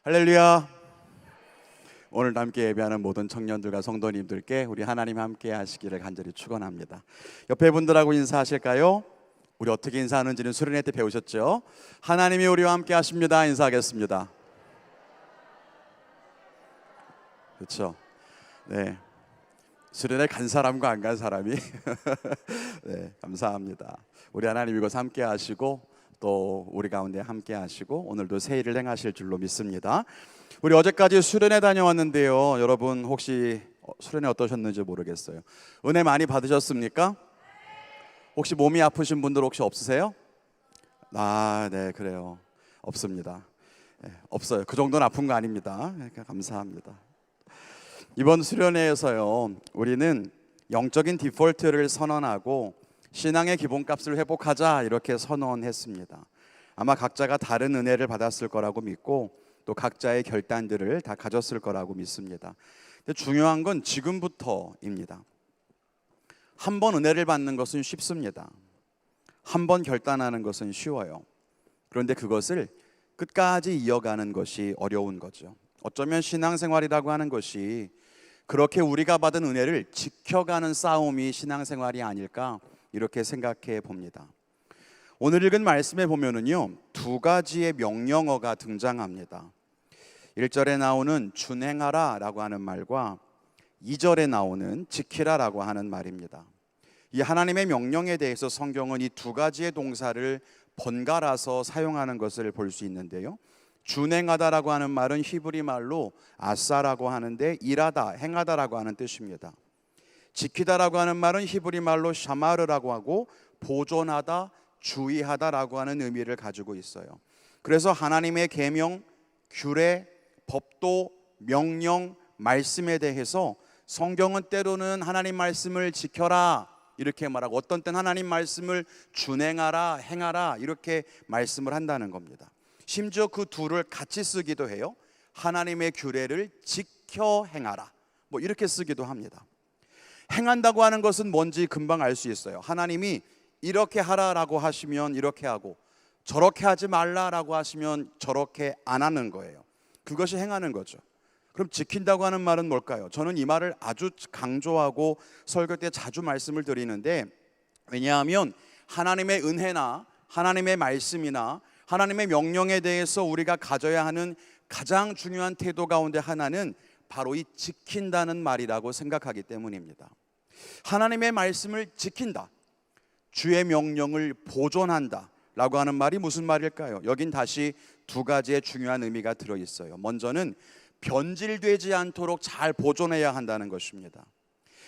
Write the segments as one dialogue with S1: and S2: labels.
S1: 할렐루야. 오늘 함께 예배하는 모든 청년들과 성도님들께 우리 하나님 함께 하시기를 간절히 축원합니다. 옆에 분들하고 인사하실까요? 우리 어떻게 인사하는지는 수련회 때 배우셨죠? 하나님이 우리와 함께 하십니다. 인사하겠습니다. 그렇죠? 네. 수련회 간 사람과 안 간 사람이 네, 감사합니다. 우리 하나님 이곳 함께 하시고 또 우리 가운데 함께 하시고 오늘도 새 일을 행하실 줄로 믿습니다. 우리 어제까지 수련회 다녀왔는데요. 여러분 혹시 수련회 어떠셨는지 모르겠어요. 은혜 많이 받으셨습니까? 혹시 몸이 아프신 분들 혹시 없으세요? 네, 그래요. 없습니다. 네, 없어요. 그 정도는 아픈 거 아닙니다. 감사합니다. 이번 수련회에서요, 우리는 영적인 디폴트를 선언하고 신앙의 기본값을 회복하자 이렇게 선언했습니다. 아마 각자가 다른 은혜를 받았을 거라고 믿고 또 각자의 결단들을 다 가졌을 거라고 믿습니다. 근데 중요한 건 지금부터입니다. 한 번 은혜를 받는 것은 쉽습니다. 한 번 결단하는 것은 쉬워요. 그런데 그것을 끝까지 이어가는 것이 어려운 거죠. 어쩌면 신앙생활이라고 하는 것이 그렇게 우리가 받은 은혜를 지켜가는 싸움이 신앙생활이 아닐까 이렇게 생각해 봅니다. 오늘 읽은 말씀에 보면은요, 두 가지의 명령어가 등장합니다. 1절에 나오는 준행하라 라고 하는 말과 2절에 나오는 지키라 라고 하는 말입니다. 이 하나님의 명령에 대해서 성경은 이 두 가지의 동사를 번갈아서 사용하는 것을 볼 수 있는데요, 준행하다라고 하는 말은 히브리 말로 아사라고 하는데 일하다, 행하다라고 하는 뜻입니다. 지키다라고 하는 말은 히브리 말로 샤마르라고 하고 보존하다, 주의하다라고 하는 의미를 가지고 있어요. 그래서 하나님의 계명, 규례, 법도, 명령, 말씀에 대해서 성경은 때로는 하나님 말씀을 지켜라 이렇게 말하고 어떤 때는 하나님 말씀을 준행하라, 행하라 이렇게 말씀을 한다는 겁니다. 심지어 그 둘을 같이 쓰기도 해요. 하나님의 규례를 지켜 행하라 뭐 이렇게 쓰기도 합니다. 행한다고 하는 것은 뭔지 금방 알 수 있어요. 하나님이 이렇게 하라라고 하시면 이렇게 하고 저렇게 하지 말라라고 하시면 저렇게 안 하는 거예요. 그것이 행하는 거죠. 그럼 지킨다고 하는 말은 뭘까요? 저는 이 말을 아주 강조하고 설교 때 자주 말씀을 드리는데, 왜냐하면 하나님의 은혜나 하나님의 말씀이나 하나님의 명령에 대해서 우리가 가져야 하는 가장 중요한 태도 가운데 하나는 바로 이 지킨다는 말이라고 생각하기 때문입니다. 하나님의 말씀을 지킨다, 주의 명령을 보존한다 라고 하는 말이 무슨 말일까요? 여긴 다시 두 가지의 중요한 의미가 들어있어요. 먼저는 변질되지 않도록 잘 보존해야 한다는 것입니다.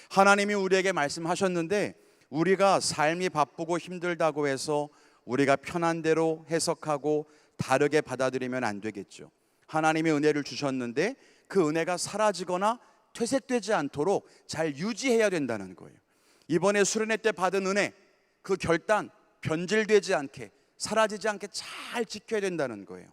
S1: 하나님이 우리에게 말씀하셨는데 우리가 삶이 바쁘고 힘들다고 해서 우리가 편한 대로 해석하고 다르게 받아들이면 안 되겠죠. 하나님의 은혜를 주셨는데 그 은혜가 사라지거나 퇴색되지 않도록 잘 유지해야 된다는 거예요. 이번에 수련회 때 받은 은혜, 그 결단 변질되지 않게, 사라지지 않게 잘 지켜야 된다는 거예요.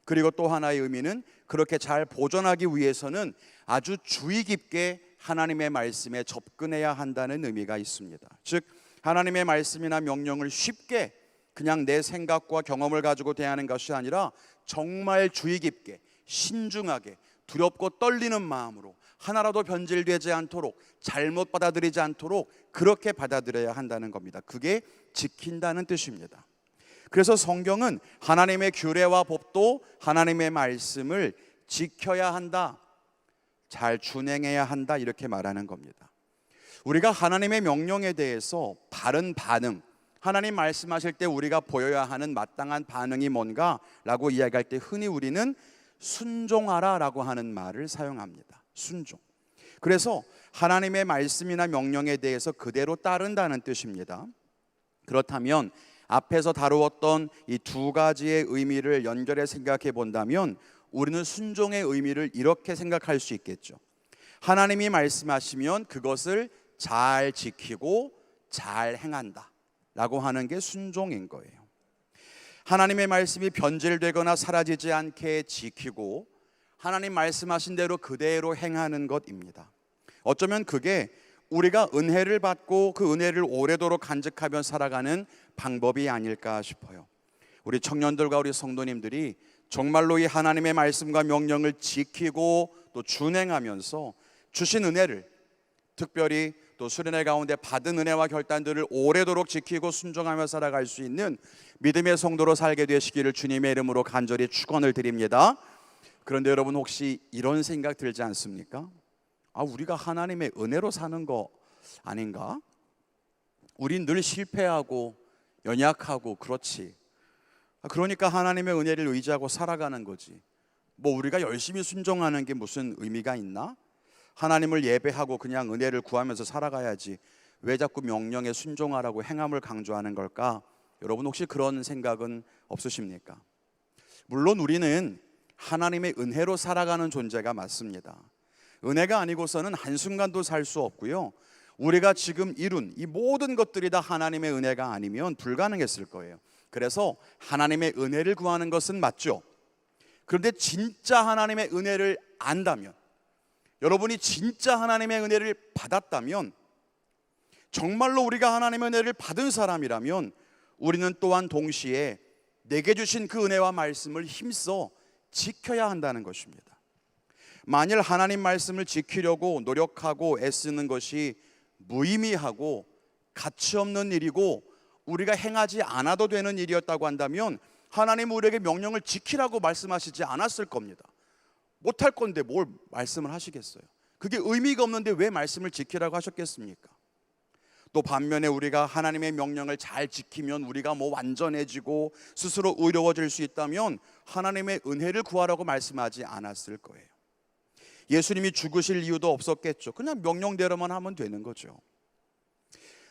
S1: 그리고 또 하나의 의미는 그렇게 잘 보존하기 위해서는 아주 주의 깊게 하나님의 말씀에 접근해야 한다는 의미가 있습니다. 즉 하나님의 말씀이나 명령을 쉽게 그냥 내 생각과 경험을 가지고 대하는 것이 아니라 정말 주의 깊게 신중하게 두렵고 떨리는 마음으로 하나라도 변질되지 않도록, 잘못 받아들이지 않도록 그렇게 받아들여야 한다는 겁니다. 그게 지킨다는 뜻입니다. 그래서 성경은 하나님의 규례와 법도 하나님의 말씀을 지켜야 한다, 잘 준행해야 한다 이렇게 말하는 겁니다. 우리가 하나님의 명령에 대해서 바른 반응, 하나님 말씀하실 때 우리가 보여야 하는 마땅한 반응이 뭔가라고 이야기할 때 흔히 우리는 순종하라 라고 하는 말을 사용합니다. 순종. 그래서 하나님의 말씀이나 명령에 대해서 그대로 따른다는 뜻입니다. 그렇다면 앞에서 다루었던 이 두 가지의 의미를 연결해 생각해 본다면 우리는 순종의 의미를 이렇게 생각할 수 있겠죠. 하나님이 말씀하시면 그것을 잘 지키고 잘 행한다 라고 하는 게 순종인 거예요. 하나님의 말씀이 변질되거나 사라지지 않게 지키고 하나님 말씀하신 대로 그대로 행하는 것입니다. 어쩌면 그게 우리가 은혜를 받고 그 은혜를 오래도록 간직하며 살아가는 방법이 아닐까 싶어요. 우리 청년들과 우리 성도님들이 정말로 이 하나님의 말씀과 명령을 지키고 또 준행하면서 주신 은혜를, 특별히 또 수련회 가운데 받은 은혜와 결단들을 오래도록 지키고 순종하며 살아갈 수 있는 믿음의 성도로 살게 되시기를 주님의 이름으로 간절히 축원을 드립니다. 그런데 여러분, 혹시 이런 생각 들지 않습니까? 우리가 하나님의 은혜로 사는 거 아닌가? 우린 늘 실패하고 연약하고 그렇지. 그러니까 하나님의 은혜를 의지하고 살아가는 거지. 우리가 열심히 순종하는 게 무슨 의미가 있나? 하나님을 예배하고 그냥 은혜를 구하면서 살아가야지. 왜 자꾸 명령에 순종하라고 행함을 강조하는 걸까? 여러분, 혹시 그런 생각은 없으십니까? 물론 우리는 하나님의 은혜로 살아가는 존재가 맞습니다. 은혜가 아니고서는 한순간도 살 수 없고요, 우리가 지금 이룬 이 모든 것들이 다 하나님의 은혜가 아니면 불가능했을 거예요. 그래서 하나님의 은혜를 구하는 것은 맞죠. 그런데 진짜 하나님의 은혜를 안다면, 여러분이 진짜 하나님의 은혜를 받았다면, 정말로 우리가 하나님의 은혜를 받은 사람이라면 우리는 또한 동시에 내게 주신 그 은혜와 말씀을 힘써 지켜야 한다는 것입니다. 만일 하나님 말씀을 지키려고 노력하고 애쓰는 것이 무의미하고 가치 없는 일이고 우리가 행하지 않아도 되는 일이었다고 한다면 하나님 우리에게 명령을 지키라고 말씀하시지 않았을 겁니다. 못할 건데 뭘 말씀을 하시겠어요? 그게 의미가 없는데 왜 말씀을 지키라고 하셨겠습니까? 또 반면에 우리가 하나님의 명령을 잘 지키면 우리가 완전해지고 스스로 의로워질 수 있다면 하나님의 은혜를 구하라고 말씀하지 않았을 거예요. 예수님이 죽으실 이유도 없었겠죠. 그냥 명령대로만 하면 되는 거죠.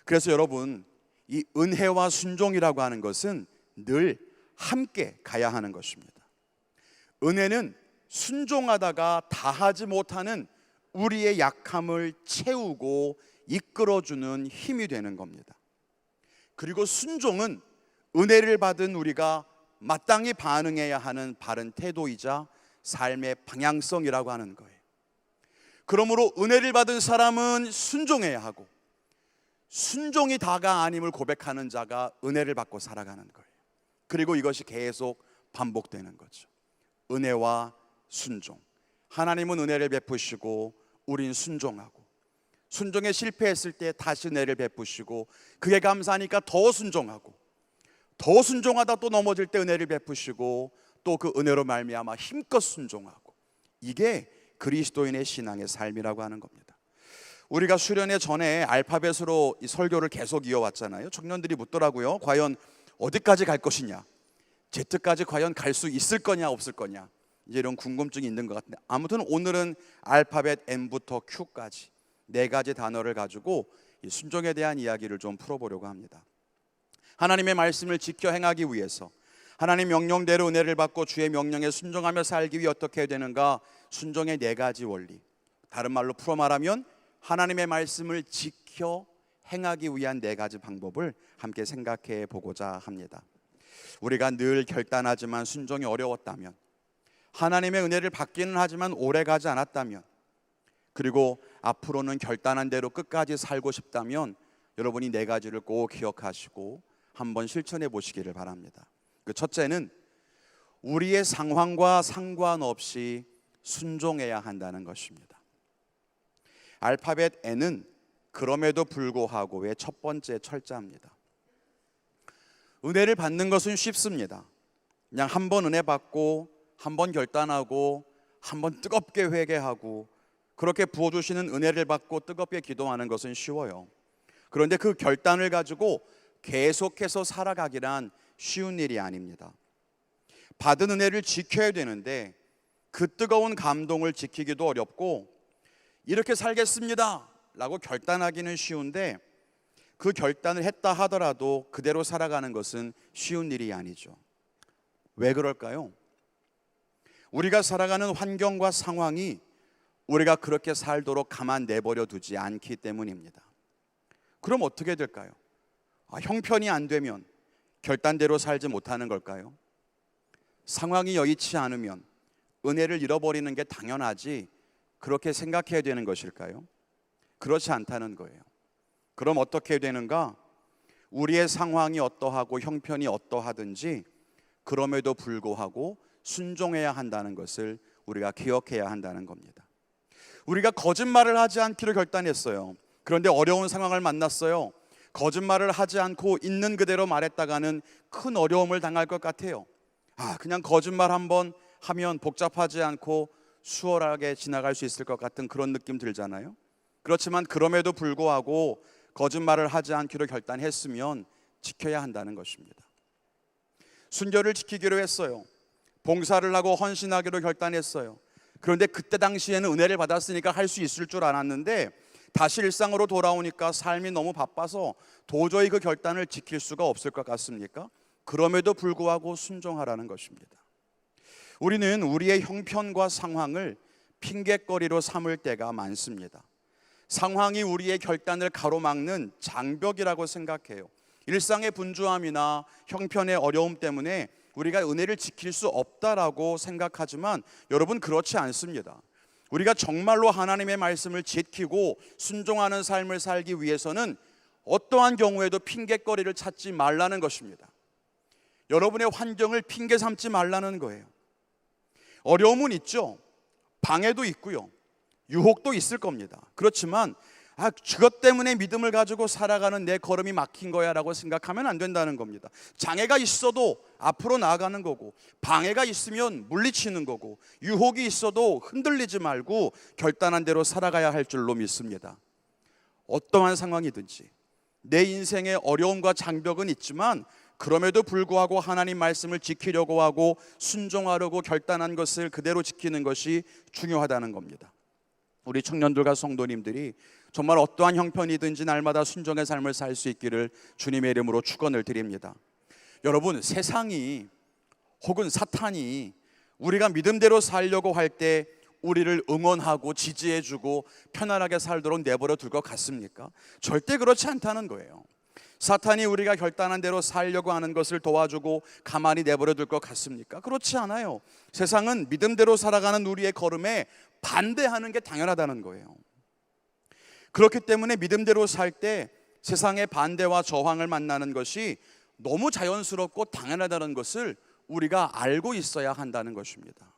S1: 그래서 여러분, 이 은혜와 순종이라고 하는 것은 늘 함께 가야 하는 것입니다. 은혜는 순종하다가 다하지 못하는 우리의 약함을 채우고 이끌어주는 힘이 되는 겁니다. 그리고 순종은 은혜를 받은 우리가 마땅히 반응해야 하는 바른 태도이자 삶의 방향성이라고 하는 거예요. 그러므로 은혜를 받은 사람은 순종해야 하고, 순종이 다가 아님을 고백하는 자가 은혜를 받고 살아가는 거예요. 그리고 이것이 계속 반복되는 거죠. 은혜와 순종. 하나님은 은혜를 베푸시고 우린 순종하고, 순종에 실패했을 때 다시 은혜를 베푸시고, 그게 감사하니까 더 순종하고, 더 순종하다 또 넘어질 때 은혜를 베푸시고, 또 그 은혜로 말미암아 힘껏 순종하고, 이게 그리스도인의 신앙의 삶이라고 하는 겁니다. 우리가 수련회 전에 알파벳으로 이 설교를 계속 이어왔잖아요. 청년들이 묻더라고요. 과연 어디까지 갈 것이냐, Z까지 과연 갈 수 있을 거냐 없을 거냐, 이제 이런 궁금증이 있는 것 같은데, 아무튼 오늘은 알파벳 M부터 Q까지 4가지 단어를 가지고 이 순종에 대한 이야기를 좀 풀어보려고 합니다. 하나님의 말씀을 지켜 행하기 위해서, 하나님 명령대로 은혜를 받고 주의 명령에 순종하며 살기 위해 어떻게 해야 되는가? 순종의 4가지 원리, 다른 말로 풀어 말하면 하나님의 말씀을 지켜 행하기 위한 4가지 방법을 함께 생각해 보고자 합니다. 우리가 늘 결단하지만 순종이 어려웠다면, 하나님의 은혜를 받기는 하지만 오래가지 않았다면, 그리고 앞으로는 결단한 대로 끝까지 살고 싶다면 여러분이 4가지를 꼭 기억하시고 한번 실천해 보시기를 바랍니다. 그 첫째는 우리의 상황과 상관없이 순종해야 한다는 것입니다. 알파벳 N은 그럼에도 불구하고의 첫 번째 철자입니다. 은혜를 받는 것은 쉽습니다. 그냥 한 번 은혜 받고, 한 번 결단하고, 한 번 뜨겁게 회개하고, 그렇게 부어주시는 은혜를 받고 뜨겁게 기도하는 것은 쉬워요. 그런데 그 결단을 가지고 계속해서 살아가기란 쉬운 일이 아닙니다. 받은 은혜를 지켜야 되는데 그 뜨거운 감동을 지키기도 어렵고, 이렇게 살겠습니다 라고 결단하기는 쉬운데 그 결단을 했다 하더라도 그대로 살아가는 것은 쉬운 일이 아니죠. 왜 그럴까요? 우리가 살아가는 환경과 상황이 우리가 그렇게 살도록 가만 내버려 두지 않기 때문입니다. 그럼 어떻게 될까요? 형편이 안 되면 결단대로 살지 못하는 걸까요? 상황이 여의치 않으면 은혜를 잃어버리는 게 당연하지, 그렇게 생각해야 되는 것일까요? 그렇지 않다는 거예요. 그럼 어떻게 되는가? 우리의 상황이 어떠하고 형편이 어떠하든지 그럼에도 불구하고 순종해야 한다는 것을 우리가 기억해야 한다는 겁니다. 우리가 거짓말을 하지 않기로 결단했어요. 그런데 어려운 상황을 만났어요. 거짓말을 하지 않고 있는 그대로 말했다가는 큰 어려움을 당할 것 같아요. 그냥 거짓말 한번 하면 복잡하지 않고 수월하게 지나갈 수 있을 것 같은 그런 느낌 들잖아요. 그렇지만 그럼에도 불구하고 거짓말을 하지 않기로 결단했으면 지켜야 한다는 것입니다. 순결을 지키기로 했어요. 봉사를 하고 헌신하기로 결단했어요. 그런데 그때 당시에는 은혜를 받았으니까 할 수 있을 줄 알았는데 다시 일상으로 돌아오니까 삶이 너무 바빠서 도저히 그 결단을 지킬 수가 없을 것 같습니까? 그럼에도 불구하고 순종하라는 것입니다. 우리는 우리의 형편과 상황을 핑계거리로 삼을 때가 많습니다. 상황이 우리의 결단을 가로막는 장벽이라고 생각해요. 일상의 분주함이나 형편의 어려움 때문에 우리가 은혜를 지킬 수 없다라고 생각하지만 여러분, 그렇지 않습니다. 우리가 정말로 하나님의 말씀을 지키고 순종하는 삶을 살기 위해서는 어떠한 경우에도 핑계거리를 찾지 말라는 것입니다. 여러분의 환경을 핑계 삼지 말라는 거예요. 어려움은 있죠. 방해도 있고요. 유혹도 있을 겁니다. 그렇지만 그것 때문에 믿음을 가지고 살아가는 내 걸음이 막힌 거야 라고 생각하면 안 된다는 겁니다. 장애가 있어도 앞으로 나아가는 거고, 방해가 있으면 물리치는 거고, 유혹이 있어도 흔들리지 말고 결단한 대로 살아가야 할 줄로 믿습니다. 어떠한 상황이든지 내 인생에 어려움과 장벽은 있지만 그럼에도 불구하고 하나님 말씀을 지키려고 하고 순종하려고 결단한 것을 그대로 지키는 것이 중요하다는 겁니다. 우리 청년들과 성도님들이 정말 어떠한 형편이든지 날마다 순종의 삶을 살 수 있기를 주님의 이름으로 축원을 드립니다. 여러분, 세상이 혹은 사탄이 우리가 믿음대로 살려고 할 때 우리를 응원하고 지지해주고 편안하게 살도록 내버려 둘 것 같습니까? 절대 그렇지 않다는 거예요. 사탄이 우리가 결단한 대로 살려고 하는 것을 도와주고 가만히 내버려 둘 것 같습니까? 그렇지 않아요. 세상은 믿음대로 살아가는 우리의 걸음에 반대하는 게 당연하다는 거예요. 그렇기 때문에 믿음대로 살 때 세상의 반대와 저항을 만나는 것이 너무 자연스럽고 당연하다는 것을 우리가 알고 있어야 한다는 것입니다.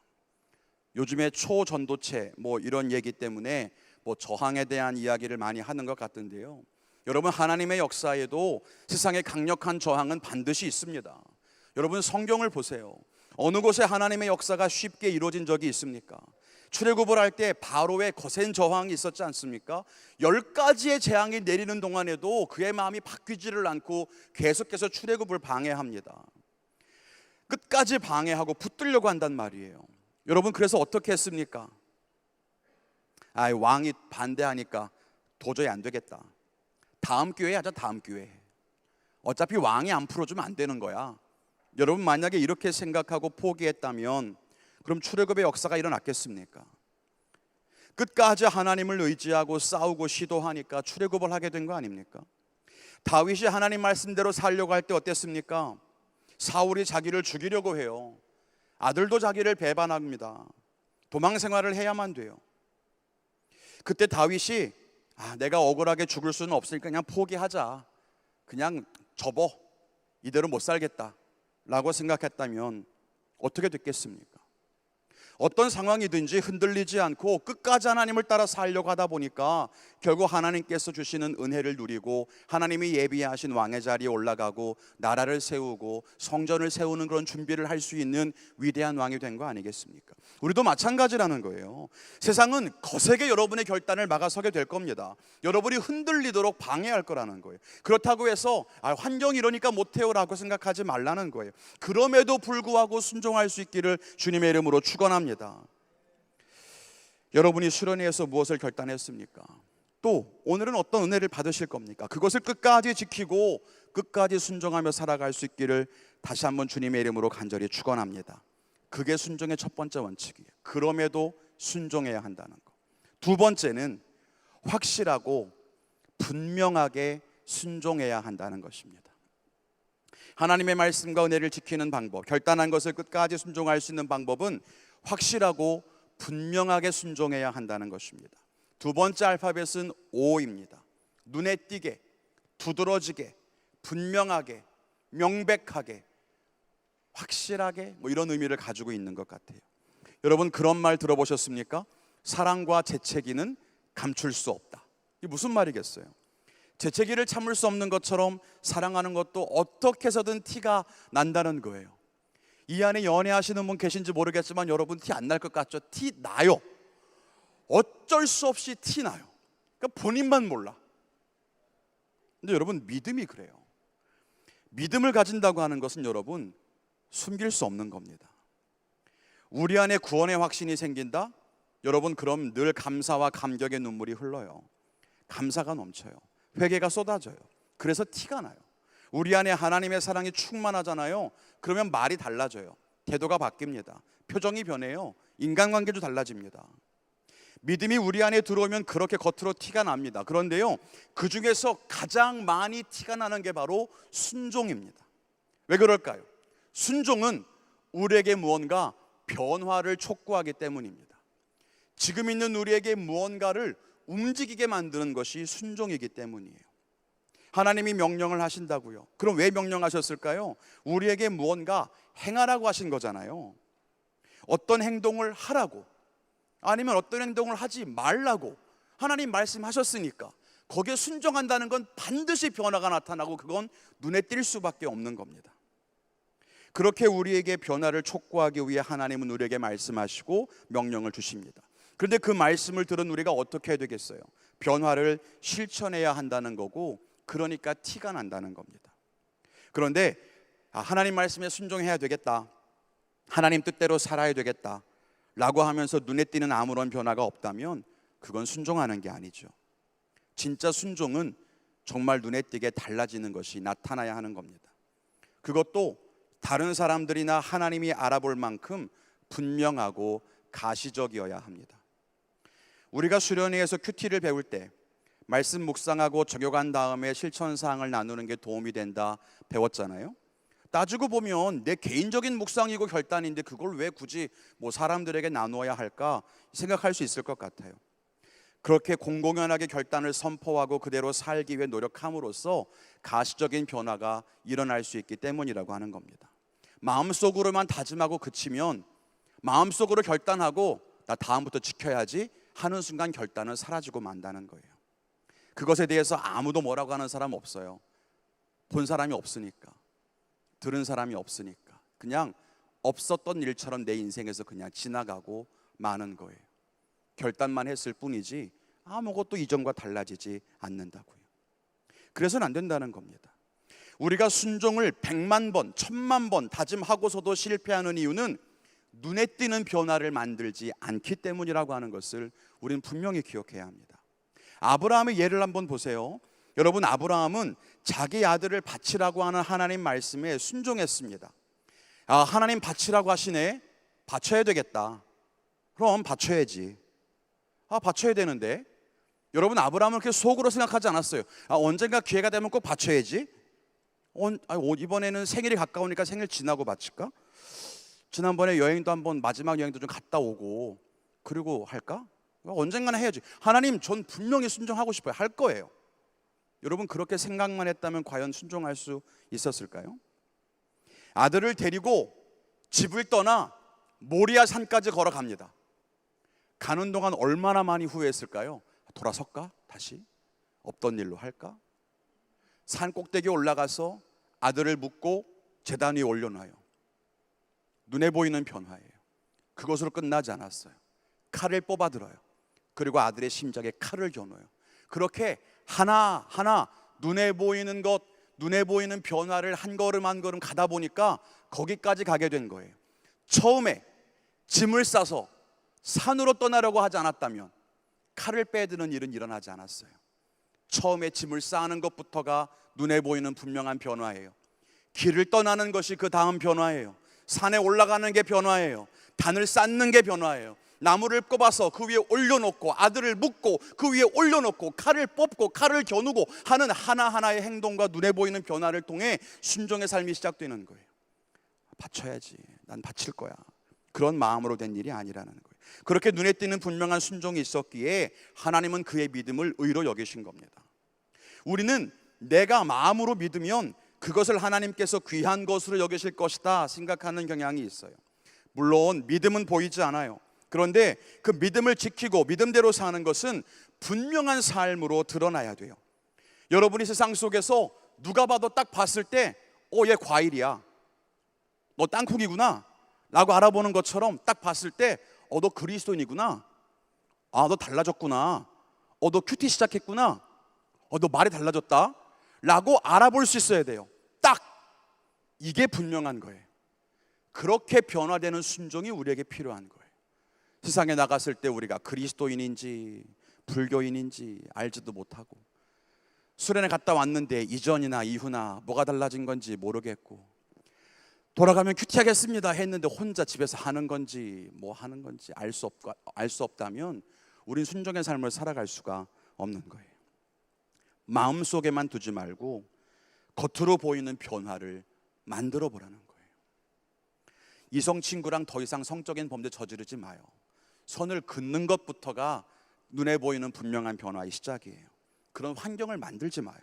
S1: 요즘에 초전도체 이런 얘기 때문에 저항에 대한 이야기를 많이 하는 것 같은데요. 여러분, 하나님의 역사에도 세상의 강력한 저항은 반드시 있습니다. 여러분, 성경을 보세요. 어느 곳에 하나님의 역사가 쉽게 이루어진 적이 있습니까? 출애굽을 할 때 바로의 거센 저항이 있었지 않습니까? 10가지의 재앙이 내리는 동안에도 그의 마음이 바뀌지를 않고 계속해서 출애굽을 방해합니다. 끝까지 방해하고 붙들려고 한단 말이에요. 여러분, 그래서 어떻게 했습니까? 왕이 반대하니까 도저히 안 되겠다. 다음 기회에 하자. 다음 기회에. 어차피 왕이 안 풀어주면 안 되는 거야. 여러분, 만약에 이렇게 생각하고 포기했다면 그럼 출애굽의 역사가 일어났겠습니까? 끝까지 하나님을 의지하고 싸우고 시도하니까 출애굽을 하게 된 거 아닙니까? 다윗이 하나님 말씀대로 살려고 할 때 어땠습니까? 사울이 자기를 죽이려고 해요. 아들도 자기를 배반합니다. 도망 생활을 해야만 돼요. 그때 다윗이 내가 억울하게 죽을 수는 없으니까 그냥 포기하자, 그냥 접어, 이대로 못 살겠다 라고 생각했다면 어떻게 됐겠습니까? 어떤 상황이든지 흔들리지 않고 끝까지 하나님을 따라 살려고 하다 보니까 결국 하나님께서 주시는 은혜를 누리고 하나님이 예비하신 왕의 자리에 올라가고 나라를 세우고 성전을 세우는 그런 준비를 할 수 있는 위대한 왕이 된 거 아니겠습니까? 우리도 마찬가지라는 거예요. 세상은 거세게 여러분의 결단을 막아서게 될 겁니다. 여러분이 흔들리도록 방해할 거라는 거예요. 그렇다고 해서 환경이 이러니까 못해요 라고 생각하지 말라는 거예요. 그럼에도 불구하고 순종할 수 있기를 주님의 이름으로 축원합니다. 여러분이 수련회에서 무엇을 결단했습니까? 또 오늘은 어떤 은혜를 받으실 겁니까? 그것을 끝까지 지키고 끝까지 순종하며 살아갈 수 있기를 다시 한번 주님의 이름으로 간절히 축원합니다. 그게 순종의 첫 번째 원칙이에요. 그럼에도 순종해야 한다는 것. 두 번째는 확실하고 분명하게 순종해야 한다는 것입니다. 하나님의 말씀과 은혜를 지키는 방법, 결단한 것을 끝까지 순종할 수 있는 방법은 확실하고 분명하게 순종해야 한다는 것입니다. 두 번째 알파벳은 O입니다. 눈에 띄게, 두드러지게, 분명하게, 명백하게, 확실하게 뭐 이런 의미를 가지고 있는 것 같아요. 여러분 그런 말 들어보셨습니까? 사랑과 재채기는 감출 수 없다. 이게 무슨 말이겠어요? 재채기를 참을 수 없는 것처럼 사랑하는 것도 어떻게 해서든 티가 난다는 거예요. 이 안에 연애하시는 분 계신지 모르겠지만 여러분 티 안 날 것 같죠? 티 나요. 어쩔 수 없이 티 나요. 그러니까 본인만 몰라. 근데 여러분 믿음이 그래요. 믿음을 가진다고 하는 것은 여러분 숨길 수 없는 겁니다. 우리 안에 구원의 확신이 생긴다? 여러분 그럼 늘 감사와 감격의 눈물이 흘러요. 감사가 넘쳐요. 회개가 쏟아져요. 그래서 티가 나요. 우리 안에 하나님의 사랑이 충만하잖아요. 그러면 말이 달라져요. 태도가 바뀝니다. 표정이 변해요. 인간관계도 달라집니다. 믿음이 우리 안에 들어오면 그렇게 겉으로 티가 납니다. 그런데요, 그 중에서 가장 많이 티가 나는 게 바로 순종입니다. 왜 그럴까요? 순종은 우리에게 무언가 변화를 촉구하기 때문입니다. 지금 있는 우리에게 무언가를 움직이게 만드는 것이 순종이기 때문이에요. 하나님이 명령을 하신다고요. 그럼 왜 명령하셨을까요? 우리에게 무언가 행하라고 하신 거잖아요. 어떤 행동을 하라고, 아니면 어떤 행동을 하지 말라고 하나님 말씀하셨으니까 거기에 순종한다는 건 반드시 변화가 나타나고 그건 눈에 띌 수밖에 없는 겁니다. 그렇게 우리에게 변화를 촉구하기 위해 하나님은 우리에게 말씀하시고 명령을 주십니다. 그런데 그 말씀을 들은 우리가 어떻게 해야 되겠어요? 변화를 실천해야 한다는 거고, 그러니까 티가 난다는 겁니다. 그런데 하나님 말씀에 순종해야 되겠다, 하나님 뜻대로 살아야 되겠다 라고 하면서 눈에 띄는 아무런 변화가 없다면 그건 순종하는 게 아니죠. 진짜 순종은 정말 눈에 띄게 달라지는 것이 나타나야 하는 겁니다. 그것도 다른 사람들이나 하나님이 알아볼 만큼 분명하고 가시적이어야 합니다. 우리가 수련회에서 큐티를 배울 때 말씀 묵상하고 적용한 다음에 실천사항을 나누는 게 도움이 된다 배웠잖아요. 따지고 보면 내 개인적인 묵상이고 결단인데 그걸 왜 굳이 뭐 사람들에게 나누어야 할까 생각할 수 있을 것 같아요. 그렇게 공공연하게 결단을 선포하고 그대로 살기 위해 노력함으로써 가시적인 변화가 일어날 수 있기 때문이라고 하는 겁니다. 마음속으로만 다짐하고 그치면, 마음속으로 결단하고 나 다음부터 지켜야지 하는 순간 결단은 사라지고 만다는 거예요. 그것에 대해서 아무도 뭐라고 하는 사람 없어요. 본 사람이 없으니까, 들은 사람이 없으니까 그냥 없었던 일처럼 내 인생에서 그냥 지나가고 마는 거예요. 결단만 했을 뿐이지 아무것도 이전과 달라지지 않는다고요. 그래서는 안 된다는 겁니다. 우리가 순종을 100만 번, 1000만 번 다짐하고서도 실패하는 이유는 눈에 띄는 변화를 만들지 않기 때문이라고 하는 것을 우리는 분명히 기억해야 합니다. 아브라함의 예를 한번 보세요. 여러분, 아브라함은 자기 아들을 바치라고 하는 하나님 말씀에 순종했습니다. 하나님 바치라고 하시네. 바쳐야 되겠다. 그럼 바쳐야지. 바쳐야 되는데. 여러분, 아브라함은 그렇게 속으로 생각하지 않았어요. 언젠가 기회가 되면 꼭 바쳐야지. 이번에는 생일이 가까우니까 생일 지나고 바칠까? 지난번에 여행도 한번, 마지막 여행도 좀 갔다 오고 그리고 할까? 언젠가는 해야지. 하나님, 전 분명히 순종하고 싶어요. 할 거예요. 여러분, 그렇게 생각만 했다면 과연 순종할 수 있었을까요? 아들을 데리고 집을 떠나 모리아 산까지 걸어갑니다. 가는 동안 얼마나 많이 후회했을까요? 돌아설까? 다시? 없던 일로 할까? 산 꼭대기에 올라가서 아들을 묻고 제단 위에 올려놔요. 눈에 보이는 변화예요. 그것으로 끝나지 않았어요. 칼을 뽑아들어요. 그리고 아들의 심장에 칼을 겨눠요. 그렇게 하나하나 눈에 보이는 것, 눈에 보이는 변화를 한 걸음 한 걸음 가다 보니까 거기까지 가게 된 거예요. 처음에 짐을 싸서 산으로 떠나려고 하지 않았다면 칼을 빼드는 일은 일어나지 않았어요. 처음에 짐을 쌓는 것부터가 눈에 보이는 분명한 변화예요. 길을 떠나는 것이 그 다음 변화예요. 산에 올라가는 게 변화예요. 단을 쌓는 게 변화예요. 나무를 꼽아서 그 위에 올려놓고 아들을 묻고 그 위에 올려놓고 칼을 뽑고 칼을 겨누고 하는 하나하나의 행동과 눈에 보이는 변화를 통해 순종의 삶이 시작되는 거예요. 바쳐야지, 난 바칠 거야, 그런 마음으로 된 일이 아니라는 거예요. 그렇게 눈에 띄는 분명한 순종이 있었기에 하나님은 그의 믿음을 의로 여기신 겁니다. 우리는 내가 마음으로 믿으면 그것을 하나님께서 귀한 것으로 여기실 것이다 생각하는 경향이 있어요. 물론 믿음은 보이지 않아요. 그런데 그 믿음을 지키고 믿음대로 사는 것은 분명한 삶으로 드러나야 돼요. 여러분이 세상 속에서 누가 봐도 딱 봤을 때 얘 과일이야, 너 땅콩이구나 라고 알아보는 것처럼 딱 봤을 때 너 그리스도인이구나, 너 달라졌구나, 너 큐티 시작했구나, 너 말이 달라졌다 라고 알아볼 수 있어야 돼요. 딱 이게 분명한 거예요. 그렇게 변화되는 순종이 우리에게 필요한 거예요. 세상에 나갔을 때 우리가 그리스도인인지 불교인인지 알지도 못하고, 수련회 갔다 왔는데 이전이나 이후나 뭐가 달라진 건지 모르겠고, 돌아가면 큐티하겠습니다 했는데 혼자 집에서 하는 건지 뭐 하는 건지 알 수 없다면 우린 순종의 삶을 살아갈 수가 없는 거예요. 마음속에만 두지 말고 겉으로 보이는 변화를 만들어 보라는 거예요. 이성 친구랑 더 이상 성적인 범죄 저지르지 마요. 선을 긋는 것부터가 눈에 보이는 분명한 변화의 시작이에요. 그런 환경을 만들지 마요.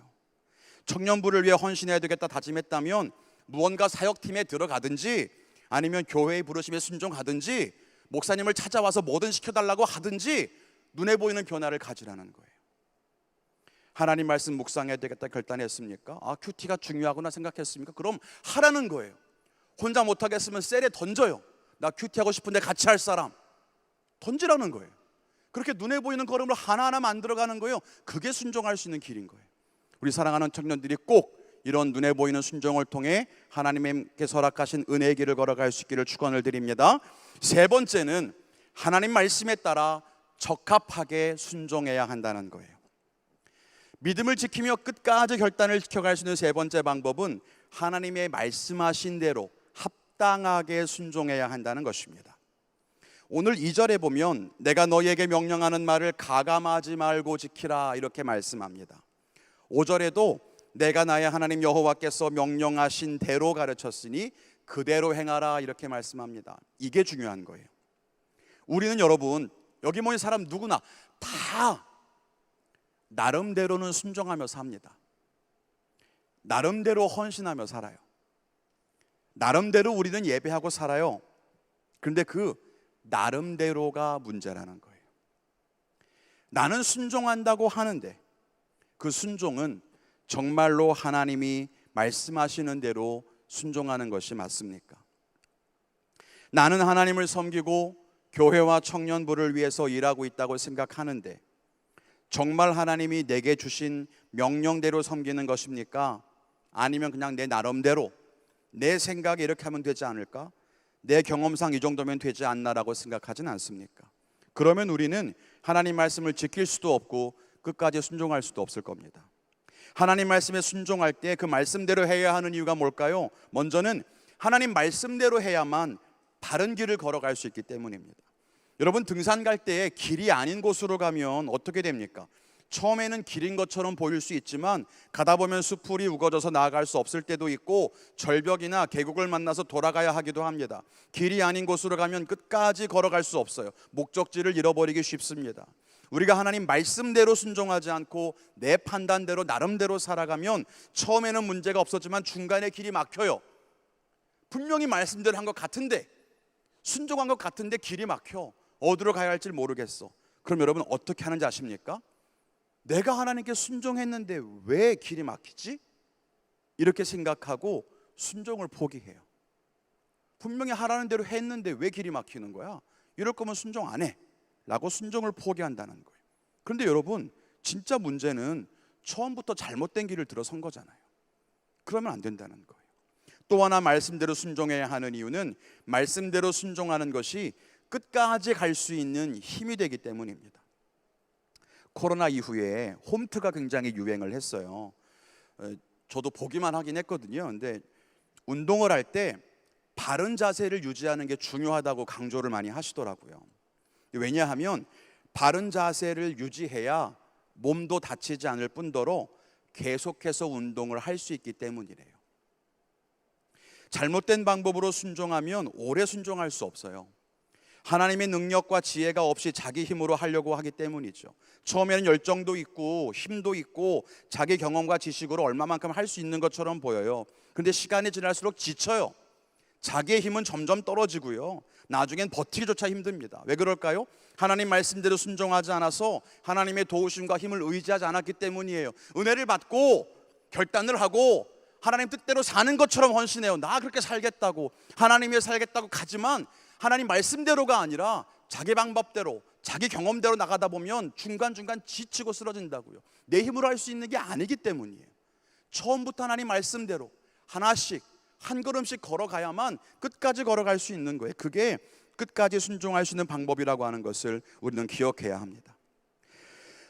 S1: 청년부를 위해 헌신해야 되겠다 다짐했다면 무언가 사역팀에 들어가든지 아니면 교회의 부르심에 순종하든지 목사님을 찾아와서 뭐든 시켜달라고 하든지 눈에 보이는 변화를 가지라는 거예요. 하나님 말씀 묵상해야 되겠다 결단했습니까? 큐티가 중요하구나 생각했습니까? 그럼 하라는 거예요. 혼자 못하겠으면 셀에 던져요. 나 큐티하고 싶은데 같이 할 사람 던지라는 거예요. 그렇게 눈에 보이는 걸음을 하나하나 만들어가는 거예요. 그게 순종할 수 있는 길인 거예요. 우리 사랑하는 청년들이 꼭 이런 눈에 보이는 순종을 통해 하나님께서 허락하신 은혜의 길을 걸어갈 수 있기를 축원을 드립니다. 세 번째는 하나님 말씀에 따라 적합하게 순종해야 한다는 거예요. 믿음을 지키며 끝까지 결단을 지켜갈 수 있는 세 번째 방법은 하나님의 말씀하신 대로 합당하게 순종해야 한다는 것입니다. 오늘 2절에 보면 내가 너희에게 명령하는 말을 가감하지 말고 지키라 이렇게 말씀합니다. 5절에도 내가 나의 하나님 여호와께서 명령하신 대로 가르쳤으니 그대로 행하라 이렇게 말씀합니다. 이게 중요한 거예요. 우리는 여러분 여기 모인 사람 누구나 다 나름대로는 순종하며 삽니다. 나름대로 헌신하며 살아요. 나름대로 우리는 예배하고 살아요. 그런데 그 나름대로가 문제라는 거예요. 나는 순종한다고 하는데 그 순종은 정말로 하나님이 말씀하시는 대로 순종하는 것이 맞습니까? 나는 하나님을 섬기고 교회와 청년부를 위해서 일하고 있다고 생각하는데 정말 하나님이 내게 주신 명령대로 섬기는 것입니까? 아니면 그냥 내 나름대로 내 생각에 이렇게 하면 되지 않을까? 내 경험상 이 정도면 되지 않나라고 생각하진 않습니까? 그러면 우리는 하나님 말씀을 지킬 수도 없고 끝까지 순종할 수도 없을 겁니다. 하나님 말씀에 순종할 때 그 말씀대로 해야 하는 이유가 뭘까요? 먼저는 하나님 말씀대로 해야만 바른 길을 걸어갈 수 있기 때문입니다. 여러분 등산 갈 때 길이 아닌 곳으로 가면 어떻게 됩니까? 처음에는 길인 것처럼 보일 수 있지만 가다 보면 수풀이 우거져서 나아갈 수 없을 때도 있고 절벽이나 계곡을 만나서 돌아가야 하기도 합니다. 길이 아닌 곳으로 가면 끝까지 걸어갈 수 없어요. 목적지를 잃어버리기 쉽습니다. 우리가 하나님 말씀대로 순종하지 않고 내 판단대로 나름대로 살아가면 처음에는 문제가 없었지만 중간에 길이 막혀요. 분명히 말씀대로 한 것 같은데 순종한 것 같은데 길이 막혀. 어디로 가야 할지 모르겠어. 그럼 여러분 어떻게 하는지 아십니까? 내가 하나님께 순종했는데 왜 길이 막히지? 이렇게 생각하고 순종을 포기해요. 분명히 하라는 대로 했는데 왜 길이 막히는 거야? 이럴 거면 순종 안 해 라고 순종을 포기한다는 거예요. 그런데 여러분 진짜 문제는 처음부터 잘못된 길을 들어선 거잖아요. 그러면 안 된다는 거예요. 또 하나 말씀대로 순종해야 하는 이유는 말씀대로 순종하는 것이 끝까지 갈 수 있는 힘이 되기 때문입니다. 코로나 이후에 홈트가 굉장히 유행을 했어요. 저도 보기만 하긴 했거든요. 근데 운동을 할 때 바른 자세를 유지하는 게 중요하다고 강조를 많이 하시더라고요. 왜냐하면 바른 자세를 유지해야 몸도 다치지 않을 뿐더러 계속해서 운동을 할 수 있기 때문이래요. 잘못된 방법으로 순종하면 오래 순종할 수 없어요. 하나님의 능력과 지혜가 없이 자기 힘으로 하려고 하기 때문이죠. 처음에는 열정도 있고 힘도 있고 자기 경험과 지식으로 얼마만큼 할 수 있는 것처럼 보여요. 그런데 시간이 지날수록 지쳐요. 자기의 힘은 점점 떨어지고요, 나중엔 버티기조차 힘듭니다. 왜 그럴까요? 하나님 말씀대로 순종하지 않아서 하나님의 도우심과 힘을 의지하지 않았기 때문이에요. 은혜를 받고 결단을 하고 하나님 뜻대로 사는 것처럼 헌신해요. 나 그렇게 살겠다고, 하나님 위해 살겠다고 가지만 하나님 말씀대로가 아니라 자기 방법대로 자기 경험대로 나가다 보면 중간중간 지치고 쓰러진다고요. 내 힘으로 할 수 있는 게 아니기 때문이에요. 처음부터 하나님 말씀대로 하나씩 한 걸음씩 걸어가야만 끝까지 걸어갈 수 있는 거예요. 그게 끝까지 순종할 수 있는 방법이라고 하는 것을 우리는 기억해야 합니다.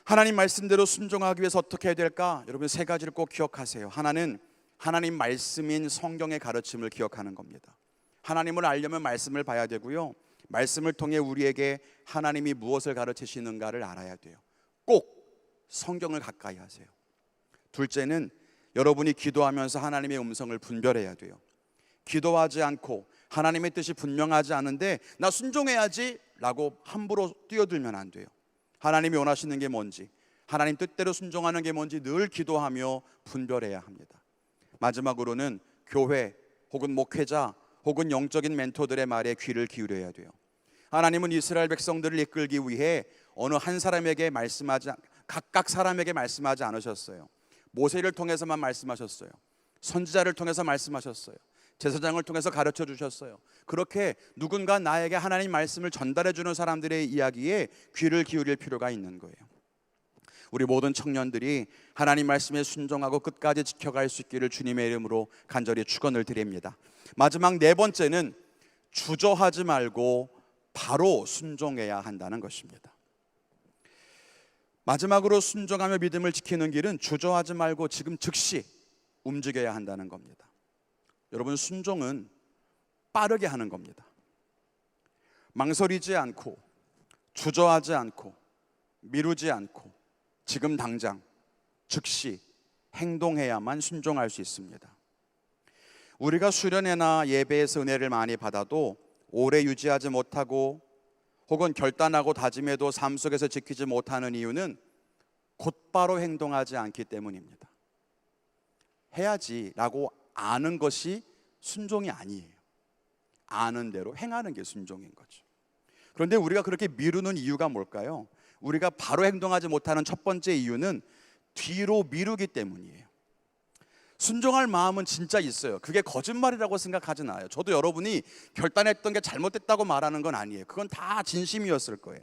S1: 하나님 말씀대로 순종하기 위해서 어떻게 해야 될까? 여러분, 세 가지를 꼭 기억하세요. 하나는 하나님 말씀인 성경의 가르침을 기억하는 겁니다. 하나님을 알려면 말씀을 봐야 되고요, 말씀을 통해 우리에게 하나님이 무엇을 가르치시는가를 알아야 돼요. 꼭 성경을 가까이 하세요. 둘째는 여러분이 기도하면서 하나님의 음성을 분별해야 돼요. 기도하지 않고 하나님의 뜻이 분명하지 않은데 나 순종해야지 라고 함부로 뛰어들면 안 돼요. 하나님이 원하시는 게 뭔지, 하나님 뜻대로 순종하는 게 뭔지 늘 기도하며 분별해야 합니다. 마지막으로는 교회 혹은 목회자 혹은 영적인 멘토들의 말에 귀를 기울여야 돼요. 하나님은 이스라엘 백성들을 이끌기 위해 어느 한 사람에게 각각 사람에게 말씀하지 않으셨어요. 모세를 통해서만 말씀하셨어요. 선지자를 통해서 말씀하셨어요. 제사장을 통해서 가르쳐 주셨어요. 그렇게 누군가 나에게 하나님 말씀을 전달해 주는 사람들의 이야기에 귀를 기울일 필요가 있는 거예요. 우리 모든 청년들이 하나님 말씀에 순종하고 끝까지 지켜갈 수 있기를 주님의 이름으로 간절히 축원을 드립니다. 마지막 네 번째는 주저하지 말고 바로 순종해야 한다는 것입니다. 마지막으로 순종하며 믿음을 지키는 길은 주저하지 말고 지금 즉시 움직여야 한다는 겁니다. 여러분, 순종은 빠르게 하는 겁니다. 망설이지 않고 주저하지 않고 미루지 않고 지금 당장 즉시 행동해야만 순종할 수 있습니다. 우리가 수련회나 예배에서 은혜를 많이 받아도 오래 유지하지 못하고 혹은 결단하고 다짐해도 삶 속에서 지키지 못하는 이유는 곧바로 행동하지 않기 때문입니다. 해야지라고 아는 것이 순종이 아니에요. 아는 대로 행하는 게 순종인 거죠. 그런데 우리가 그렇게 미루는 이유가 뭘까요? 우리가 바로 행동하지 못하는 첫 번째 이유는 뒤로 미루기 때문이에요. 순종할 마음은 진짜 있어요. 그게 거짓말이라고 생각하진 않아요. 저도 여러분이 결단했던 게 잘못됐다고 말하는 건 아니에요. 그건 다 진심이었을 거예요.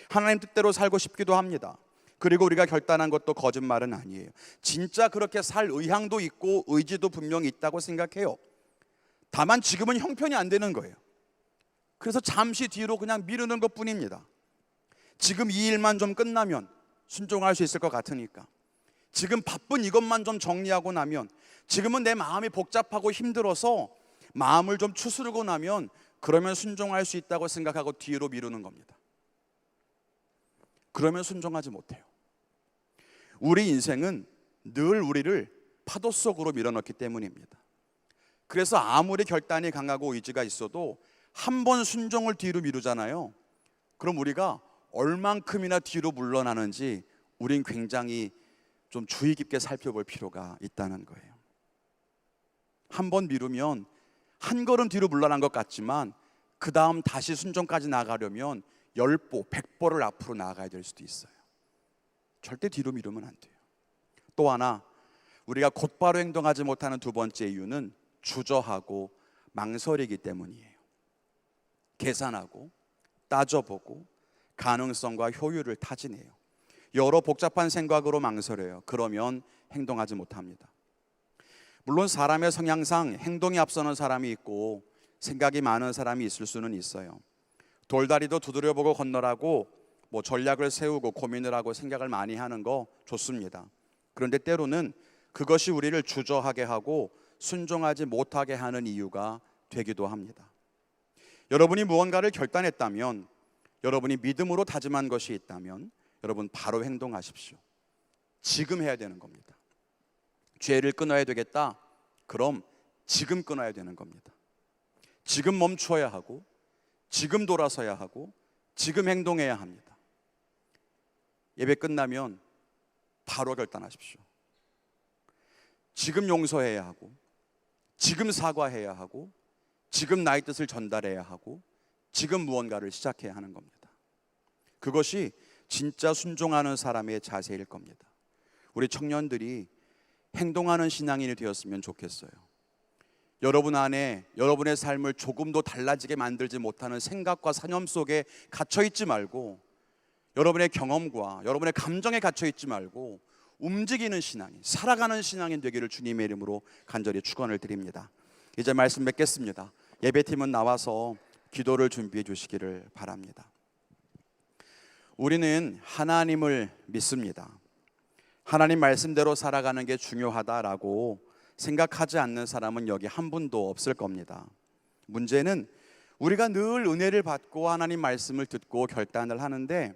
S1: 하나님 뜻대로 살고 싶기도 합니다. 그리고 우리가 결단한 것도 거짓말은 아니에요. 진짜 그렇게 살 의향도 있고 의지도 분명히 있다고 생각해요. 다만 지금은 형편이 안 되는 거예요. 그래서 잠시 뒤로 그냥 미루는 것 뿐입니다. 지금 이 일만 좀 끝나면 순종할 수 있을 것 같으니까, 지금 바쁜 이것만 좀 정리하고 나면, 지금은 내 마음이 복잡하고 힘들어서 마음을 좀 추스르고 나면 그러면 순종할 수 있다고 생각하고 뒤로 미루는 겁니다. 그러면 순종하지 못해요. 우리 인생은 늘 우리를 파도 속으로 밀어넣기 때문입니다. 그래서 아무리 결단이 강하고 의지가 있어도 한 번 순종을 뒤로 미루잖아요. 그럼 우리가 얼만큼이나 뒤로 물러나는지 우린 굉장히 좀 주의 깊게 살펴볼 필요가 있다는 거예요. 한 번 미루면 한 걸음 뒤로 물러난 것 같지만 그 다음 다시 순종까지 나가려면 10보, 100보를 앞으로 나아가야 될 수도 있어요. 절대 뒤로 미루면 안 돼요. 또 하나, 우리가 곧바로 행동하지 못하는 두 번째 이유는 주저하고 망설이기 때문이에요. 계산하고 따져보고 가능성과 효율을 타진해요. 여러 복잡한 생각으로 망설여요. 그러면 행동하지 못합니다. 물론 사람의 성향상 행동이 앞서는 사람이 있고 생각이 많은 사람이 있을 수는 있어요. 돌다리도 두드려보고 건너라고 전략을 세우고 고민을 하고 생각을 많이 하는 거 좋습니다. 그런데 때로는 그것이 우리를 주저하게 하고 순종하지 못하게 하는 이유가 되기도 합니다. 여러분이 무언가를 결단했다면, 여러분이 믿음으로 다짐한 것이 있다면 여러분 바로 행동하십시오. 지금 해야 되는 겁니다. 죄를 끊어야 되겠다? 그럼 지금 끊어야 되는 겁니다. 지금 멈춰야 하고 지금 돌아서야 하고 지금 행동해야 합니다. 예배 끝나면 바로 결단하십시오. 지금 용서해야 하고 지금 사과해야 하고 지금 나의 뜻을 전달해야 하고 지금 무언가를 시작해야 하는 겁니다. 그것이 진짜 순종하는 사람의 자세일 겁니다. 우리 청년들이 행동하는 신앙인이 되었으면 좋겠어요. 여러분 안에 여러분의 삶을 조금도 달라지게 만들지 못하는 생각과 사념 속에 갇혀있지 말고, 여러분의 경험과 여러분의 감정에 갇혀있지 말고 움직이는 신앙인, 살아가는 신앙인 되기를 주님의 이름으로 간절히 축원을 드립니다. 이제 말씀 맺겠습니다. 예배팀은 나와서 기도를 준비해 주시기를 바랍니다. 우리는 하나님을 믿습니다. 하나님 말씀대로 살아가는 게 중요하다라고 생각하지 않는 사람은 여기 한 분도 없을 겁니다. 문제는 우리가 늘 은혜를 받고 하나님 말씀을 듣고 결단을 하는데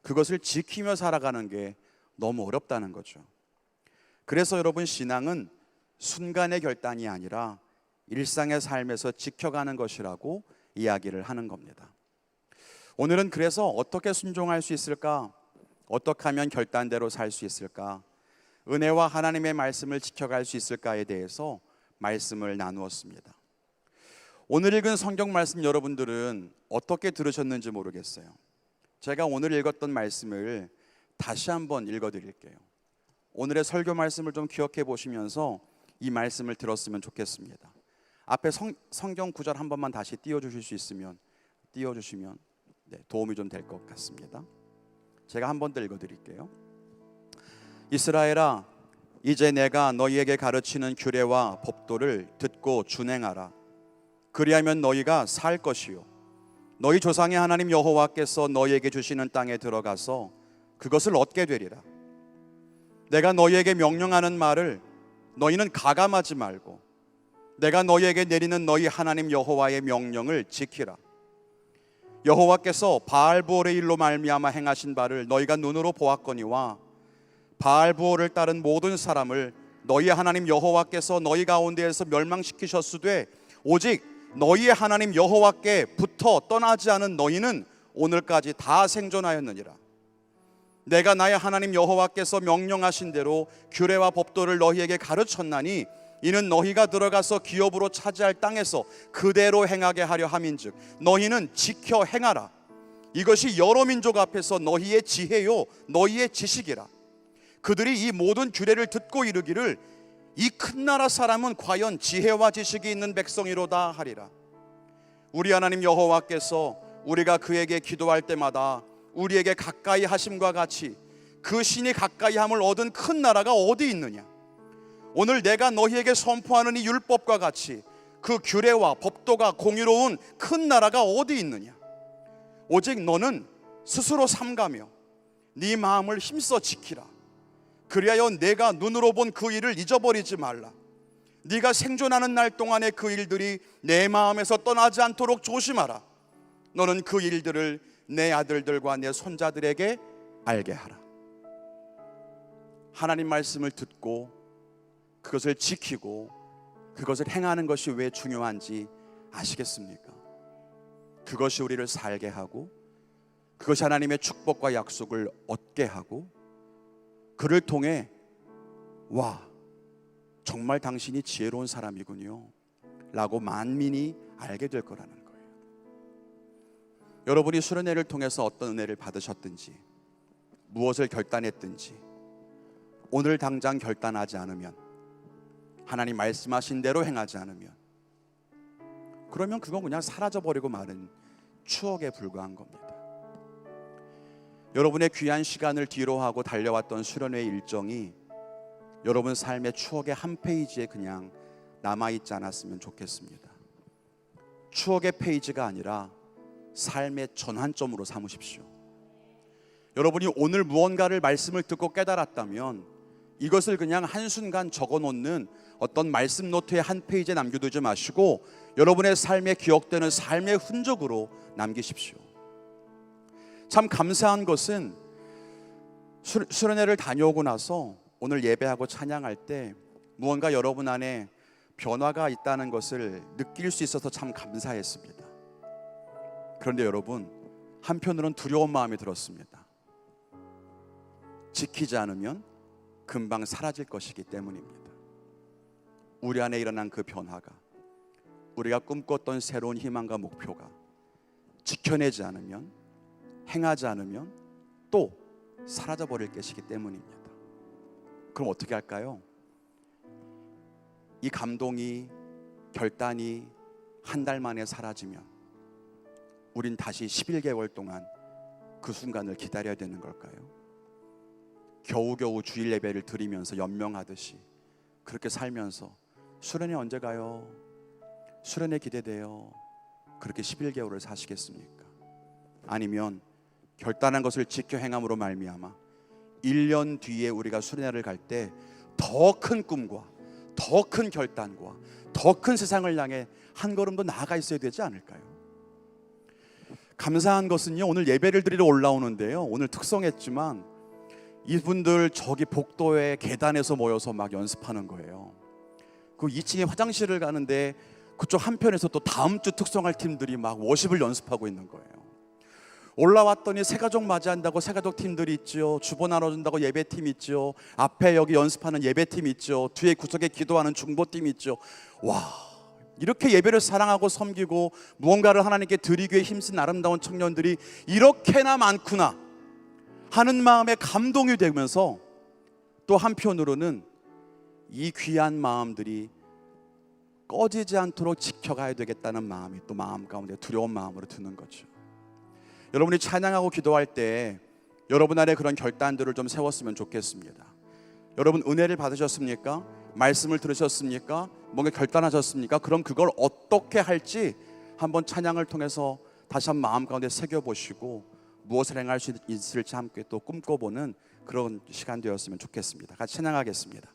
S1: 그것을 지키며 살아가는 게 너무 어렵다는 거죠. 그래서 여러분, 신앙은 순간의 결단이 아니라 일상의 삶에서 지켜가는 것이라고 이야기를 하는 겁니다. 오늘은 그래서 어떻게 순종할 수 있을까? 어떻게 하면 결단대로 살 수 있을까? 은혜와 하나님의 말씀을 지켜갈 수 있을까에 대해서 말씀을 나누었습니다. 오늘 읽은 성경 말씀 여러분들은 어떻게 들으셨는지 모르겠어요. 제가 오늘 읽었던 말씀을 다시 한번 읽어드릴게요. 오늘의 설교 말씀을 좀 기억해 보시면서 이 말씀을 들었으면 좋겠습니다. 앞에 성경 구절 한 번만 다시 띄워주실 수 있으면 띄워주시면 도움이 좀 될 것 같습니다. 제가 한 번 더 읽어드릴게요. 이스라엘아, 이제 내가 너희에게 가르치는 규례와 법도를 듣고 준행하라. 그리하면 너희가 살 것이요 너희 조상의 하나님 여호와께서 너희에게 주시는 땅에 들어가서 그것을 얻게 되리라. 내가 너희에게 명령하는 말을 너희는 가감하지 말고 내가 너희에게 내리는 너희 하나님 여호와의 명령을 지키라. 여호와께서 바알브올의 일로 말미암아 행하신 바를 너희가 눈으로 보았거니와 바알브올을 따른 모든 사람을 너희 하나님 여호와께서 너희 가운데에서 멸망시키셨으되 오직 너희의 하나님 여호와께 붙어 떠나지 않은 너희는 오늘까지 다 생존하였느니라. 내가 나의 하나님 여호와께서 명령하신 대로 규례와 법도를 너희에게 가르쳤나니 이는 너희가 들어가서 기업으로 차지할 땅에서 그대로 행하게 하려 함인즉 너희는 지켜 행하라. 이것이 여러 민족 앞에서 너희의 지혜요 너희의 지식이라. 그들이 이 모든 규례를 듣고 이르기를 이 큰 나라 사람은 과연 지혜와 지식이 있는 백성이로다 하리라. 우리 하나님 여호와께서 우리가 그에게 기도할 때마다 우리에게 가까이 하심과 같이 그 신이 가까이 함을 얻은 큰 나라가 어디 있느냐. 오늘 내가 너희에게 선포하는 이 율법과 같이 그 규례와 법도가 공의로운 큰 나라가 어디 있느냐. 오직 너는 스스로 삼가며 네 마음을 힘써 지키라. 그리하여 내가 눈으로 본 그 일을 잊어버리지 말라. 네가 생존하는 날 동안의 그 일들이 내 마음에서 떠나지 않도록 조심하라. 너는 그 일들을 내 아들들과 내 손자들에게 알게 하라. 하나님 말씀을 듣고 그것을 지키고 그것을 행하는 것이 왜 중요한지 아시겠습니까? 그것이 우리를 살게 하고 그것이 하나님의 축복과 약속을 얻게 하고 그를 통해 와, 정말 당신이 지혜로운 사람이군요 라고 만민이 알게 될 거라는 거예요. 여러분이 수련회를 통해서 어떤 은혜를 받으셨든지 무엇을 결단했든지 오늘 당장 결단하지 않으면, 하나님 말씀하신 대로 행하지 않으면, 그러면 그건 그냥 사라져버리고 마는 추억에 불과한 겁니다. 여러분의 귀한 시간을 뒤로하고 달려왔던 수련회 일정이 여러분 삶의 추억의 한 페이지에 그냥 남아있지 않았으면 좋겠습니다. 추억의 페이지가 아니라 삶의 전환점으로 삼으십시오. 여러분이 오늘 무언가를 말씀을 듣고 깨달았다면 이것을 그냥 한순간 적어놓는 어떤 말씀 노트의 한 페이지에 남겨두지 마시고 여러분의 삶에 기억되는 삶의 흔적으로 남기십시오. 참 감사한 것은 수련회를 다녀오고 나서 오늘 예배하고 찬양할 때 무언가 여러분 안에 변화가 있다는 것을 느낄 수 있어서 참 감사했습니다. 그런데 여러분, 한편으로는 두려운 마음이 들었습니다. 지키지 않으면 금방 사라질 것이기 때문입니다. 우리 안에 일어난 그 변화가, 우리가 꿈꿨던 새로운 희망과 목표가 지켜내지 않으면, 행하지 않으면 또 사라져 버릴 것이기 때문입니다. 그럼 어떻게 할까요? 이 감동이, 결단이 한 달 만에 사라지면 우린 다시 11개월 동안 그 순간을 기다려야 되는 걸까요? 겨우겨우 주일 예배를 드리면서 연명하듯이 그렇게 살면서 수련회 언제 가요? 수련회 기대돼요. 그렇게 11개월을 사시겠습니까? 아니면 결단한 것을 지켜 행함으로 말미암아 1년 뒤에 우리가 수련회를 갈 때 더 큰 꿈과 더 큰 결단과 더 큰 세상을 향해 한 걸음 더 나아가 있어야 되지 않을까요? 감사한 것은요, 오늘 예배를 드리러 올라오는데요, 오늘 특성했지만 이분들 저기 복도에 계단에서 모여서 막 연습하는 거예요. 그 2층에 화장실을 가는데 그쪽 한편에서 또 다음 주 특성할 팀들이 막 워십을 연습하고 있는 거예요. 올라왔더니 새가족 맞이한다고 새가족 팀들이 있죠. 주보 나눠준다고 예배팀 있죠. 앞에 여기 연습하는 예배팀 있죠. 뒤에 구석에 기도하는 중보팀 있죠. 와, 이렇게 예배를 사랑하고 섬기고 무언가를 하나님께 드리기에 힘쓴 아름다운 청년들이 이렇게나 많구나 하는 마음에 감동이 되면서, 또 한편으로는 이 귀한 마음들이 꺼지지 않도록 지켜가야 되겠다는 마음이 또 마음 가운데 두려운 마음으로 드는 거죠. 여러분이 찬양하고 기도할 때 여러분 안에 그런 결단들을 좀 세웠으면 좋겠습니다. 여러분 은혜를 받으셨습니까? 말씀을 들으셨습니까? 뭔가 결단하셨습니까? 그럼 그걸 어떻게 할지 한번 찬양을 통해서 다시 한번 마음 가운데 새겨보시고 무엇을 행할 수 있을지 함께 또 꿈꿔보는 그런 시간 되었으면 좋겠습니다. 같이 찬양하겠습니다.